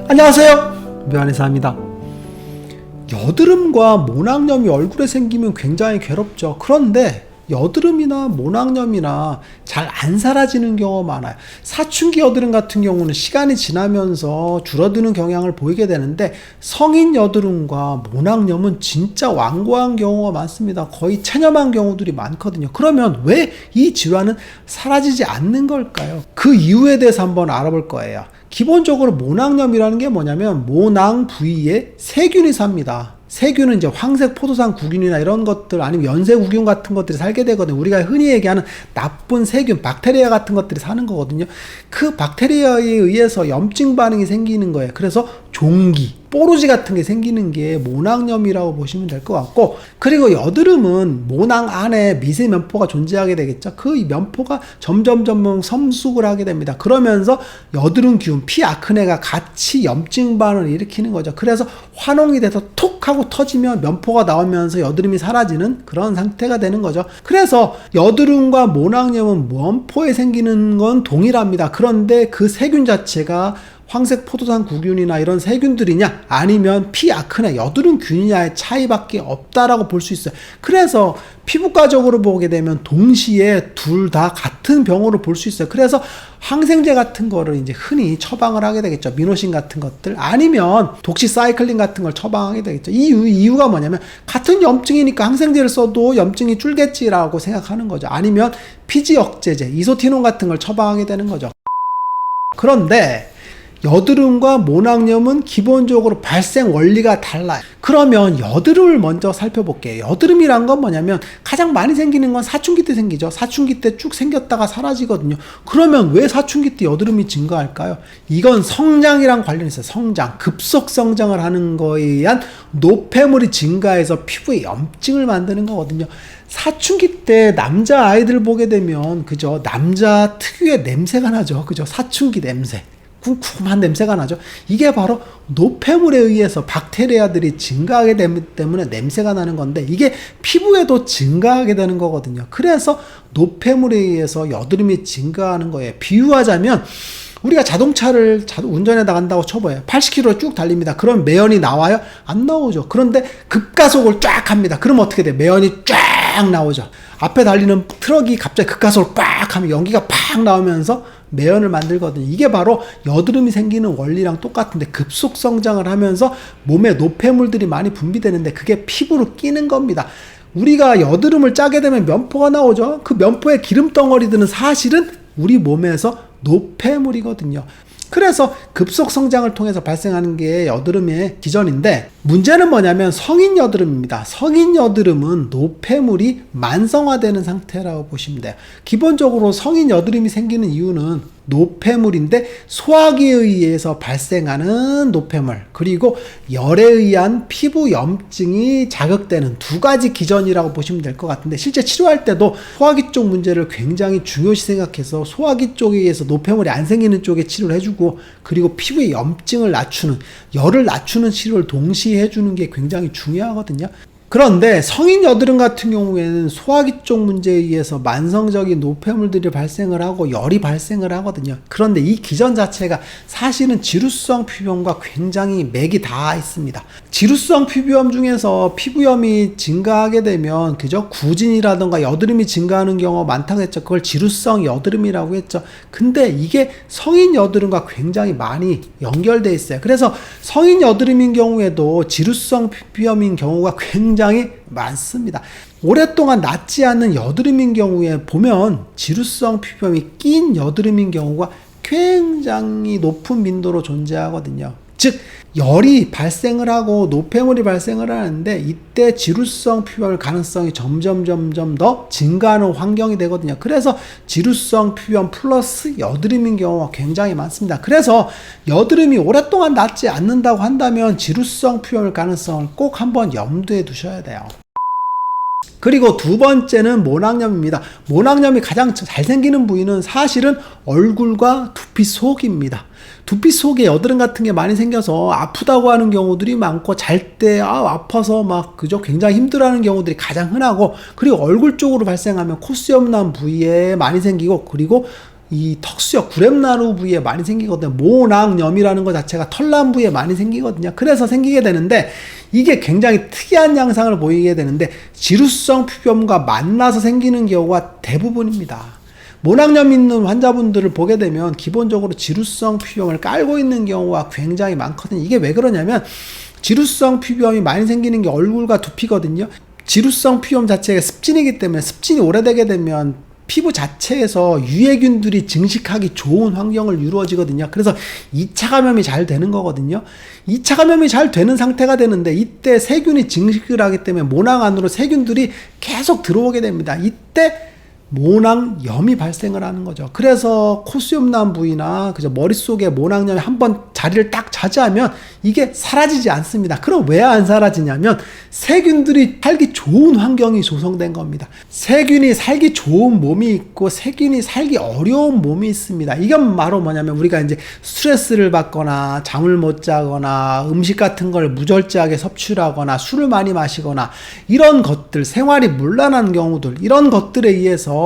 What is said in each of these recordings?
안녕하세요, 묘한의사입니다. 여드름과 모낭염이 얼굴에 생기면 굉장히 괴롭죠. 그런데 여드름이나 모낭염이나 잘 안 사라지는 경우가 많아요. 사춘기 여드름 같은 경우는 시간이 지나면서 줄어드는 경향을 보이게 되는데, 성인 여드름과 모낭염은 진짜 완고한 경우가 많습니다. 거의 체념한 경우들이 많거든요. 그러면 왜 이 질환은 사라지지 않는 걸까요? 그 이유에 대해서 한번 알아볼 거예요. 기본적으로 모낭염이라는 게 뭐냐면, 모낭 부위에 세균이 삽니다. 세균은 이제 황색 포도상 구균이나 이런 것들, 아니면 연쇄구균 같은 것들이 살게 되거든요. 우리가 흔히 얘기하는 나쁜 세균, 박테리아 같은 것들이 사는 거거든요. 그 박테리아에 의해서 염증 반응이 생기는 거예요. 그래서 종기, 뽀루지 같은 게 생기는 게 모낭염이라고 보시면 될 것 같고, 그리고 여드름은 모낭 안에 미세 면포가 존재하게 되겠죠. 그 면포가 점점 섬숙을 하게 됩니다. 그러면서 여드름 기운, 피아크네가 같이 염증 반응을 일으키는 거죠. 그래서 환원이 돼서 툭 하고 터지면 면포가 나오면서 여드름이 사라지는 그런 상태가 되는 거죠. 그래서 여드름과 모낭염은 면포에 생기는 건 동일합니다. 그런데 그 세균 자체가 황색 포도상 구균이나 이런 세균들이냐, 아니면 피아크네, 여드름균이냐의 차이밖에 없다라고 볼 수 있어요. 그래서 피부과적으로 보게 되면 동시에 둘 다 같은 병으로 볼 수 있어요. 그래서 항생제 같은 거를 이제 흔히 처방을 하게 되겠죠. 미노신 같은 것들, 아니면 독시사이클린 같은 걸 처방하게 되겠죠. 이유가 뭐냐면, 같은 염증이니까 항생제를 써도 염증이 줄겠지라고 생각하는 거죠. 아니면 피지 억제제, 이소티논 같은 걸 처방하게 되는 거죠. 그런데 여드름과 모낭염은 기본적으로 발생 원리가 달라요. 그러면 여드름을 먼저 살펴볼게요. 여드름이란 건 뭐냐면, 가장 많이 생기는 건 사춘기 때 생기죠. 사춘기 때 쭉 생겼다가 사라지거든요. 그러면 왜 사춘기 때 여드름이 증가할까요? 이건 성장이랑 관련이 있어요. 성장, 급속 성장을 하는 거에 의한 노폐물이 증가해서 피부에 염증을 만드는 거거든요. 사춘기 때 남자 아이들 보게 되면 그죠, 남자 특유의 냄새가 나죠. 그죠, 사춘기 냄새, 쿰쿰한 냄새가 나죠. 이게 바로 노폐물에 의해서 박테리아들이 증가하게 되기 때문에 냄새가 나는 건데, 이게 피부에도 증가하게 되는 거거든요. 그래서 노폐물에 의해서 여드름이 증가하는 거예요. 비유하자면, 우리가 자동차를 운전해 나간다고 쳐봐요. 80km 쭉 달립니다. 그럼 매연이 나와요? 안 나오죠. 그런데 급가속을 쫙 합니다. 그럼 어떻게 돼요? 매연이 쫙 나오죠. 앞에 달리는 트럭이 갑자기 급가속을 빡 하면 연기가 팍 나오면서 매연을 만들거든요. 이게 바로 여드름이 생기는 원리랑 똑같은데, 급속 성장을 하면서 몸에 노폐물들이 많이 분비되는데, 그게 피부로 끼는 겁니다. 우리가 여드름을 짜게 되면 면포가 나오죠. 그 면포의 기름 덩어리들은 사실은 우리 몸에서 노폐물이거든요. 그래서 급속 성장을 통해서 발생하는 게 여드름의 기전인데, 문제는 뭐냐면 성인 여드름입니다. 성인 여드름은 노폐물이 만성화되는 상태라고 보시면 돼요. 기본적으로 성인 여드름이 생기는 이유는 노폐물인데, 소화기에 의해서 발생하는 노폐물, 그리고 열에 의한 피부 염증이 자극되는 두 가지 기전이라고 보시면 될 것 같은데, 실제 치료할 때도 소화기 쪽 문제를 굉장히 중요시 생각해서 소화기 쪽에 의해서 노폐물이 안 생기는 쪽에 치료를 해주고, 그리고 피부의 염증을 낮추는, 열을 낮추는 치료를 동시에 해주는 게 굉장히 중요하거든요. 그런데 성인 여드름 같은 경우에는 소화기 쪽 문제에 의해서 만성적인 노폐물들이 발생을 하고 열이 발생을 하거든요. 그런데 이 기전 자체가 사실은 지루성 피부염과 굉장히 맥이 닿아 있습니다. 지루성 피부염 중에서 피부염이 증가하게 되면 그죠, 구진이라던가 여드름이 증가하는 경우가 많다고 했죠. 그걸 지루성 여드름이라고 했죠. 근데 이게 성인 여드름과 굉장히 많이 연결돼 있어요. 그래서 성인 여드름인 경우에도 지루성 피부염인 경우가 굉장히 많습니다. 오랫동안 낫지 않는 여드름인 경우에 보면 지루성 피부염이 낀 여드름인 경우가 굉장히 높은 빈도로 존재하거든요. 즉, 열이 발생을 하고 노폐물이 발생을 하는데, 이때 지루성 피부염 가능성이 점점 더 증가하는 환경이 되거든요. 그래서 지루성 피부염 플러스 여드름인 경우가 굉장히 많습니다. 그래서 여드름이 오랫동안 낫지 않는다고 한다면 지루성 피부염 가능성을 꼭 한번 염두에 두셔야 돼요. 그리고 두 번째는 모낭염입니다. 모낭염이 가장 잘 생기는 부위는 사실은 얼굴과 두피 속입니다. 두피 속에 여드름 같은 게 많이 생겨서 아프다고 하는 경우들이 많고, 잘 때 아파서 막 그죠, 굉장히 힘들어하는 경우들이 가장 흔하고, 그리고 얼굴 쪽으로 발생하면 콧수염난 부위에 많이 생기고, 그리고 이 턱수역 구렘나루 부위에 많이 생기거든요. 모낭염이라는 것 자체가 털난 부위에 많이 생기거든요. 그래서 생기게 되는데 이게 굉장히 특이한 양상을 보이게 되는데 지루성 피부염과 만나서 생기는 경우가 대부분입니다. 모낭염 있는 환자분들을 보게 되면 기본적으로 지루성 피부염을 깔고 있는 경우가 굉장히 많거든요. 이게 왜 그러냐면 지루성 피부염이 많이 생기는 게 얼굴과 두피거든요. 지루성 피부염 자체가 습진이기 때문에 습진이 오래되게 되면 피부 자체에서 유해균들이 증식하기 좋은 환경을 이루어지거든요. 그래서 2차 감염이 잘 되는 거거든요. 2차 감염이 잘 되는 상태가 되는데 이때 세균이 증식을 하기 때문에 모낭 안으로 세균들이 계속 들어오게 됩니다. 이때 모낭염이 발생을 하는 거죠. 그래서 콧수염난 부위나 그저 머릿속에 모낭염이 한번 자리를 딱 차지하면 이게 사라지지 않습니다. 그럼 왜 안 사라지냐면 세균들이 살기 좋은 환경이 조성된 겁니다. 세균이 살기 좋은 몸이 있고 세균이 살기 어려운 몸이 있습니다. 이건 바로 뭐냐면 우리가 이제 스트레스를 받거나 잠을 못 자거나 음식 같은 걸 무절제하게 섭취하거나 술을 많이 마시거나 이런 것들, 생활이 문란한 경우들, 이런 것들에 의해서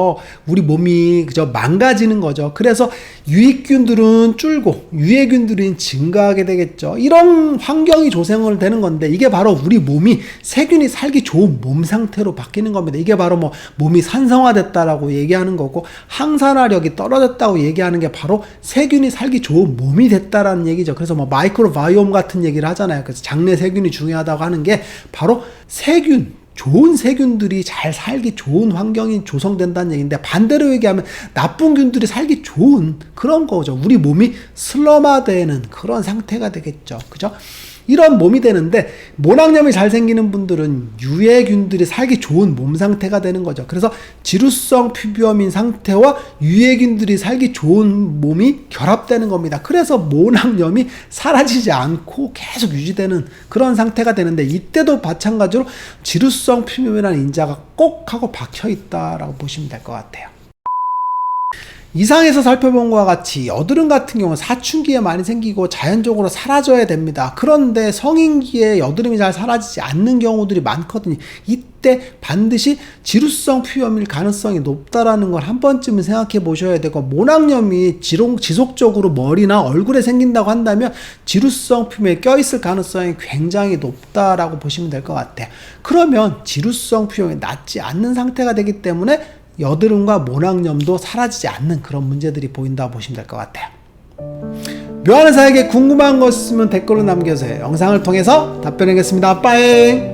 우리 몸이 그저 망가지는 거죠. 그래서 유익균들은 줄고 유해균들은 증가하게 되겠죠. 이런 환경이 조성을 되는 건데 이게 바로 우리 몸이 세균이 살기 좋은 몸 상태로 바뀌는 겁니다. 이게 바로 뭐 몸이 산성화됐다라고 얘기하는 거고 항산화력이 떨어졌다고 얘기하는 게 바로 세균이 살기 좋은 몸이 됐다라는 얘기죠. 그래서 뭐 마이크로바이옴 같은 얘기를 하잖아요. 그래서 장내 세균이 중요하다고 하는 게 바로 세균, 좋은 세균들이 잘 살기 좋은 환경이 조성된다는 얘기인데 반대로 얘기하면 나쁜 균들이 살기 좋은 그런 거죠. 우리 몸이 슬럼화되는 그런 상태가 되겠죠. 그죠? 이런 몸이 되는데 모낭염이 잘 생기는 분들은 유해균들이 살기 좋은 몸 상태가 되는 거죠. 그래서 지루성 피부염인 상태와 유해균들이 살기 좋은 몸이 결합되는 겁니다. 그래서 모낭염이 사라지지 않고 계속 유지되는 그런 상태가 되는데 이때도 마찬가지로 지루성 피부염이라는 인자가 꼭 하고 박혀 있다라고 보시면 될 것 같아요. 이상에서 살펴본 것과 같이 여드름 같은 경우는 사춘기에 많이 생기고 자연적으로 사라져야 됩니다. 그런데 성인기에 여드름이 잘 사라지지 않는 경우들이 많거든요. 이때 반드시 지루성 피부염일 가능성이 높다라는 걸 한 번쯤은 생각해 보셔야 되고 모낭염이 지속적으로 머리나 얼굴에 생긴다고 한다면 지루성 피부염에 껴있을 가능성이 굉장히 높다라고 보시면 될 것 같아요. 그러면 지루성 피부염이 낫지 않는 상태가 되기 때문에 여드름과 모낭염도 사라지지 않는 그런 문제들이 보인다고 보시면 될 것 같아요. 묘한의사에게 궁금한 거 있으면 댓글로 남겨주세요. 영상을 통해서 답변하겠습니다. 빠잉!